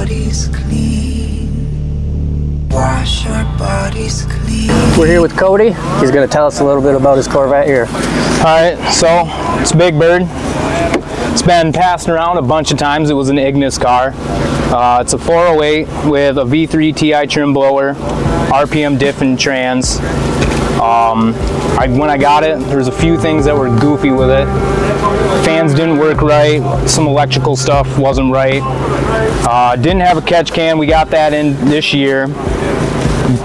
bodies clean. Wash our bodies clean. We're here with Cody. He's going to tell us a little bit about his Corvette here. All right, so it's a big bird. It's been passed around a bunch of times. It was an Ignis car. It's a 408 with a V3 TI trim blower, RPM diff and trans. When I got it, there was a few things that were goofy with it. Fans didn't work right. Some electrical stuff wasn't right. Didn't have a catch can. We got that in this year.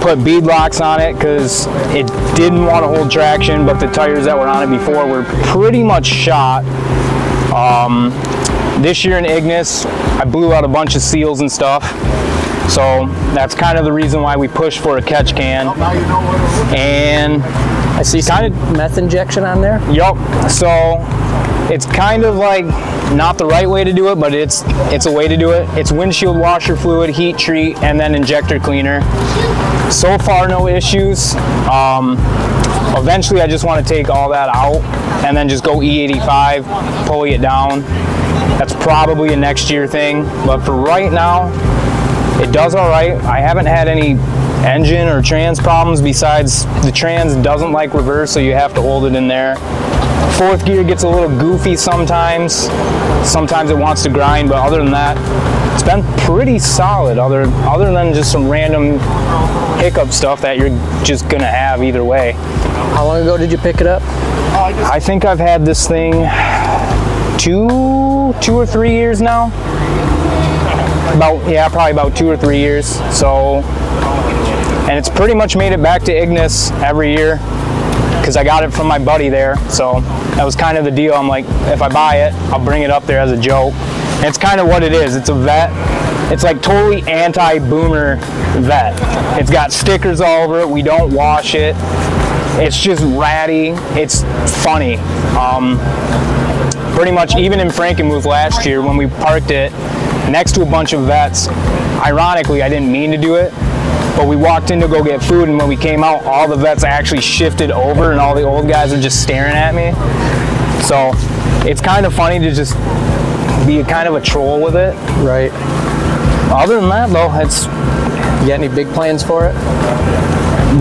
Put bead locks on it because it didn't want to hold traction, but the tires that were on it before were pretty much shot. This year in Ignis, I blew out a bunch of seals and stuff. So that's kind of the reason why we pushed for a catch can. And I see some meth injection on there. Yup. So it's kind of like not the right way to do it, but it's a way to do it. It's windshield washer fluid, heat treat, and then injector cleaner. So far, no issues. Eventually, I just want to take all that out and then just go E85, pulley it down. That's probably a next year thing, but for right now, it does all right. I haven't had any engine or trans problems besides the trans doesn't like reverse, so you have to hold it in there. Fourth gear gets a little goofy sometimes. Sometimes it wants to grind, but other than that, it's been pretty solid other than just some random hiccup stuff that you're just gonna have either way. How long ago did you pick it up? I think I've had this thing two or 3 years now. Probably about 2 or 3 years. So, and it's pretty much made it back to Ignis every year because I got it from my buddy there. So that was kind of the deal. I'm like, if I buy it, I'll bring it up there as a joke. And it's kind of what it is. It's a vet. It's like totally anti-boomer vet. It's got stickers all over it. We don't wash it. It's just ratty. It's funny. Pretty much even in Frankenmuth last year when we parked it next to a bunch of vets, ironically, I didn't mean to do it, but we walked in to go get food, and when we came out, all the vets actually shifted over and all the old guys are just staring at me. So it's kind of funny to just be kind of a troll with it. Right. Other than that, though, you got any big plans for it?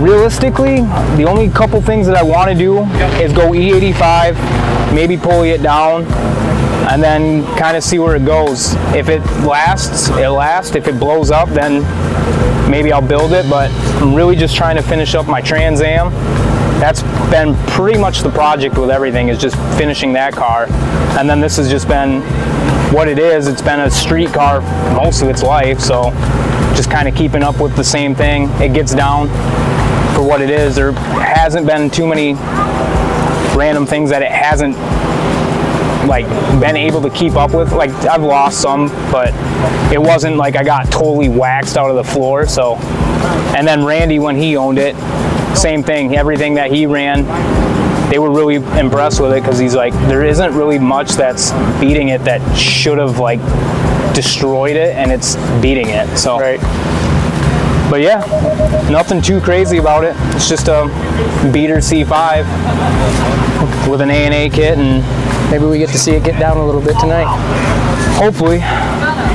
Realistically, the only couple things that I want to do is go E85, maybe pulley it down, and then kind of see where it goes. If it lasts, it lasts. If it blows up, then maybe I'll build it, but I'm really just trying to finish up my Trans Am. That's been pretty much the project with everything, is just finishing that car. And then this has just been what it is. It's been a street car most of its life, so just kind of keeping up with the same thing. It gets down for what it is. There hasn't been too many random things that it hasn't been able to keep up with. Like, I've lost some, but it wasn't like I got totally waxed out of the floor. So, and then Randy, when he owned it, same thing. Everything that he ran, they were really impressed with it because he's like, there isn't really much that's beating it that should have destroyed it, and it's beating it. So, right. But yeah, nothing too crazy about it. It's just a beater C5 with an A&A kit, and maybe we get to see it get down a little bit tonight. Hopefully.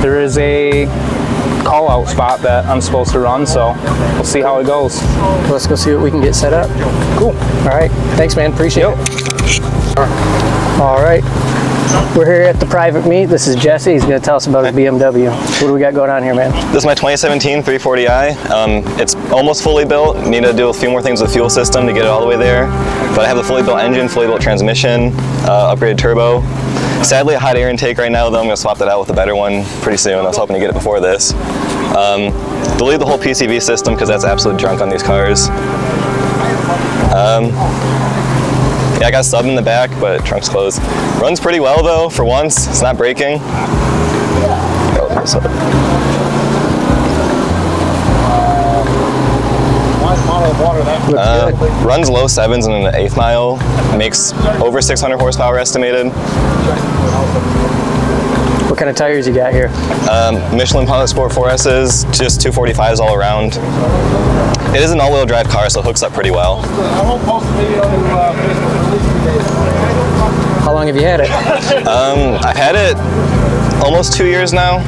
There is a call-out spot that I'm supposed to run, so we'll see how it goes. Let's go see what we can get set up. Cool. All right. Thanks, man. Appreciate it. All right. We're here at the private meet. This is Jesse. He's going to tell us about his BMW. What do we got going on here, man? This is my 2017 340i. It's almost fully built. Need to do a few more things with the fuel system to get it all the way there. But I have a fully built engine, fully built transmission, upgraded turbo. Sadly, a hot air intake right now, though. I'm going to swap that out with a better one pretty soon. I was hoping to get it before this. Delete the whole PCV system because that's absolute junk on these cars. Yeah, I got a sub in the back, but trunk's closed. Runs pretty well, though, for once. It's not breaking. Runs low 7s in an 1/8 mile. Makes over 600 horsepower estimated. What kind of tires you got here? Michelin Pilot Sport 4S's, just 245s all around. It is an all-wheel drive car, so it hooks up pretty well. How long have you had it? I've had it almost 2 years now.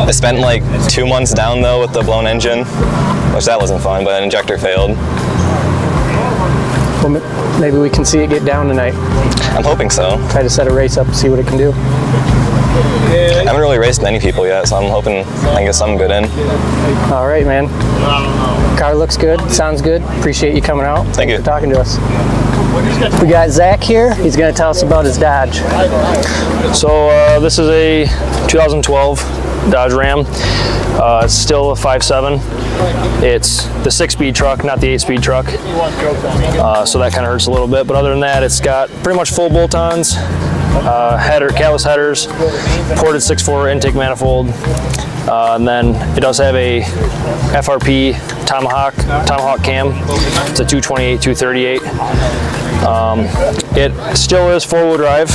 I spent like 2 months down though with the blown engine, which that wasn't fun, but an injector failed. Well, maybe we can see it get down tonight. I'm hoping so. Try to set a race up and see what it can do. I haven't really raced many people yet, so I'm hoping I can get something good in. All right, man. Car looks good, sounds good. Appreciate you coming out. Thank you For talking to us. We got Zach here. He's going to tell us about his Dodge. So this is a 2012 Dodge Ram. It's still a 5.7. It's the 6-speed truck, not the 8-speed truck. So that kind of hurts a little bit. But other than that, it's got pretty much full bolt-ons, callus headers, ported 6.4 intake manifold. And then it does have a FRP Tomahawk cam. It's a 228, 238. It still is 4-wheel drive.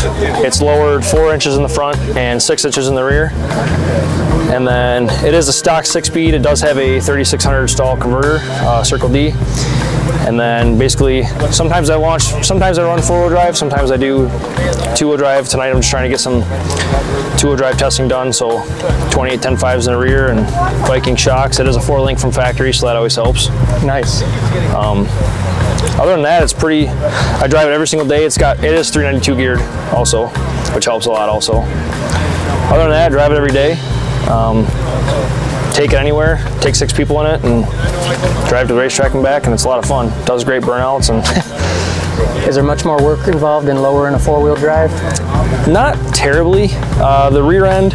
It's lowered 4 inches in the front and 6 inches in the rear. And then it is a stock 6-speed. It does have a 3600 stall converter, Circle D. And then basically, sometimes I run 4-wheel drive, sometimes I do 2-wheel drive. Tonight I'm just trying to get some 2-wheel drive testing done, so 28 10.5s in the rear and Viking shocks. It is a 4-link from factory, so that always helps. Nice. Other than that, it's pretty, I drive it every single day. It is 392 geared also, which helps a lot also. Other than that, I drive it every day. Take it anywhere, take 6 people in it, and drive to the racetrack and back, and it's a lot of fun. It does great burnouts. And Is there much more work involved in lowering a 4-wheel drive? not terribly. The rear end,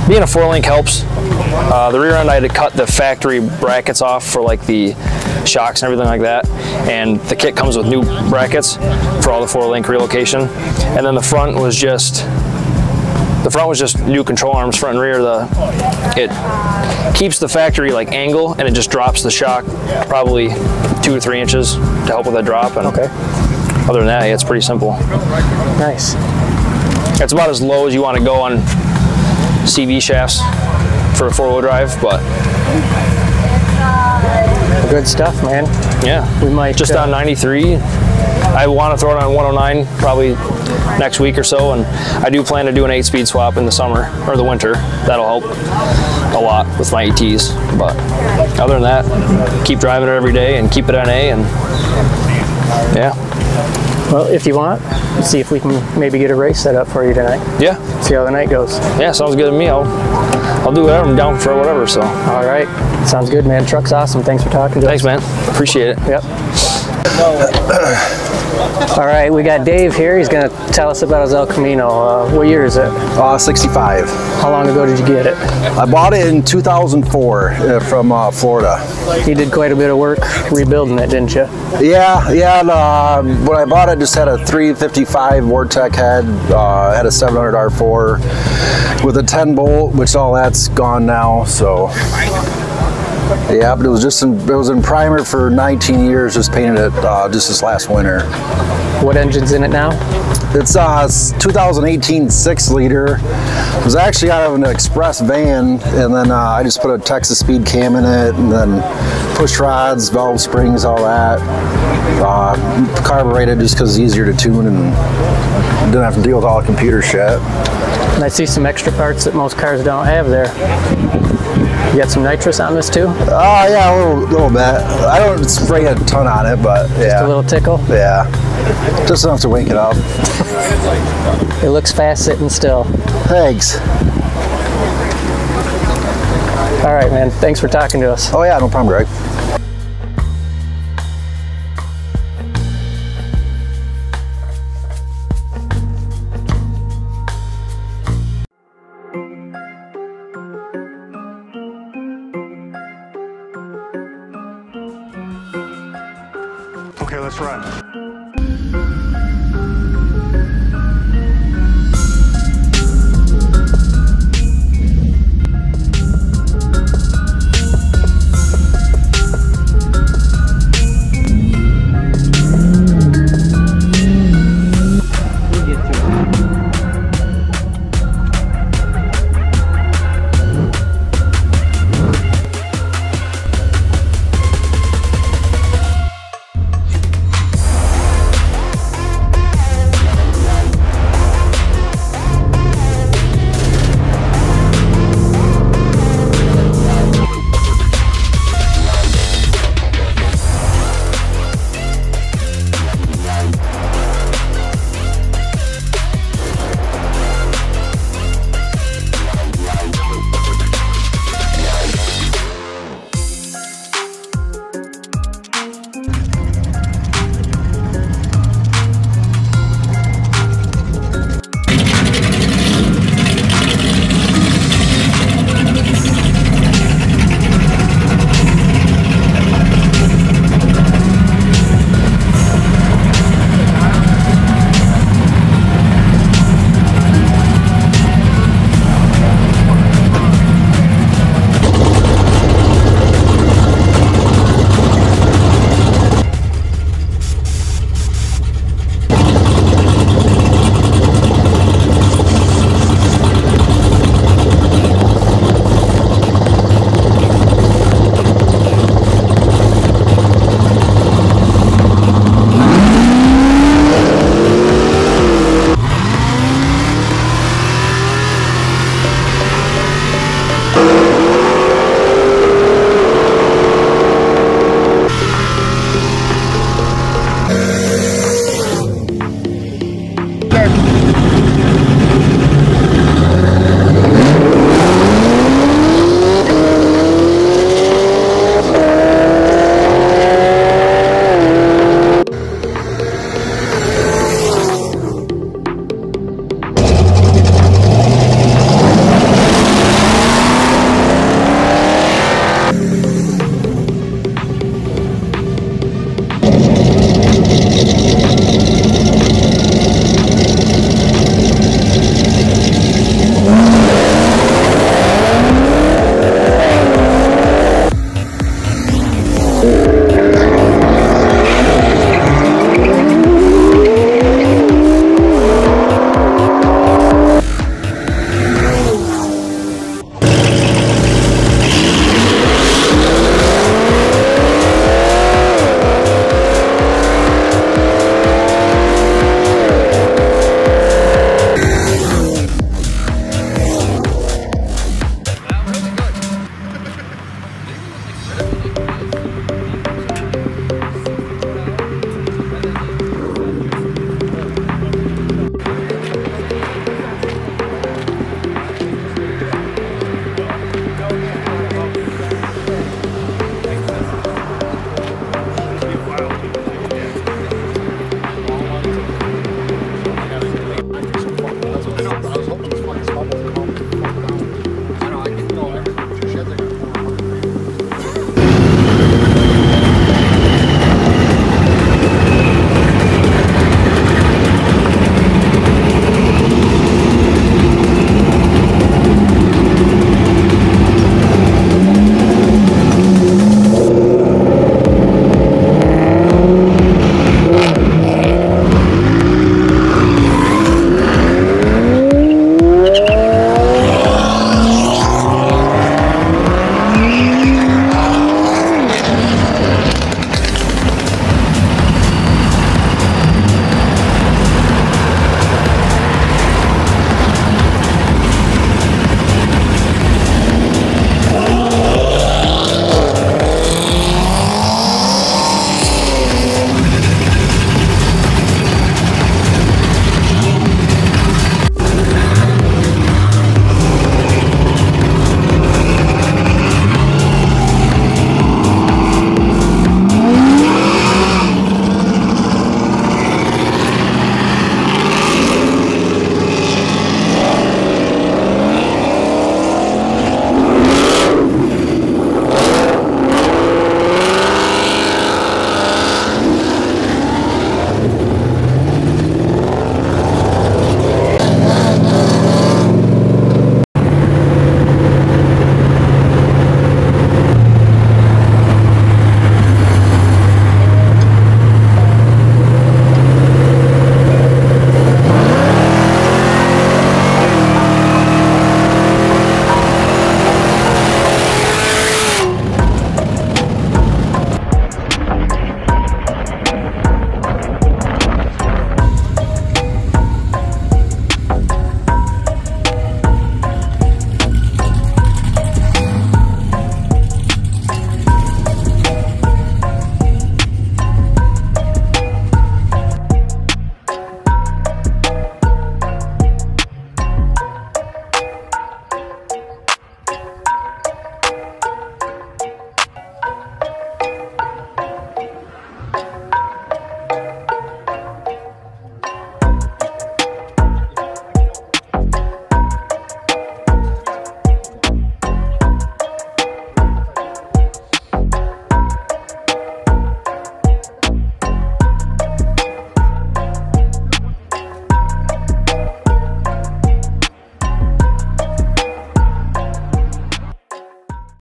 being a 4-link helps. The rear end, I had to cut the factory brackets off for like the shocks and everything like that, and the kit comes with new brackets for all the 4-link relocation. And then the front was just new control arms, front and rear. It keeps the factory like angle, and it just drops the shock probably 2 or 3 inches to help with that drop. And Okay. other than that, yeah, it's pretty simple. Nice. It's about as low as you want to go on CV shafts for a 4-wheel drive, but Good stuff, man. yeah, We might just on 93. I want to throw it on 109 probably next week or so, and I do plan to do an 8-speed swap in the summer or the winter. That'll help a lot with my ETs. But other than that, keep driving it every day and keep it NA, and yeah. Well, if you want, see if we can maybe get a race set up for you tonight. Yeah, See how the night goes. yeah, sounds good to me. I'll do whatever. I'm down for whatever. So All right. Sounds good, man. Truck's awesome. Thanks for talking to us. thanks, man. Appreciate it. Yep. All right, we got Dave here. He's going to tell us about his El Camino. What year is it? 65. How long ago did you get it? I bought it in 2004 from Florida. You did quite a bit of work rebuilding it, didn't you? Yeah. And, when I bought it, just had a 355 Vortec head, had a 700 R4 with a 10 bolt, which all that's gone now. So. Yeah, but it was in primer for 19 years. Just painted it just this last winter. What engine's in it now? It's 2018 6-liter. It was actually out of an express van, and then I just put a Texas speed cam in it, and then push rods, valve springs, all that. Carbureted just because it's easier to tune and didn't have to deal with all the computer shit. And I see some extra parts that most cars don't have there. You got some nitrous on this too? Oh yeah, a little bit. I don't spray a ton on it, but yeah. Just a little tickle? Yeah. Just enough to wake it up. It looks fast sitting still. Thanks. All right, man. Thanks for talking to us. Oh yeah, no problem, Greg. Okay, let's run.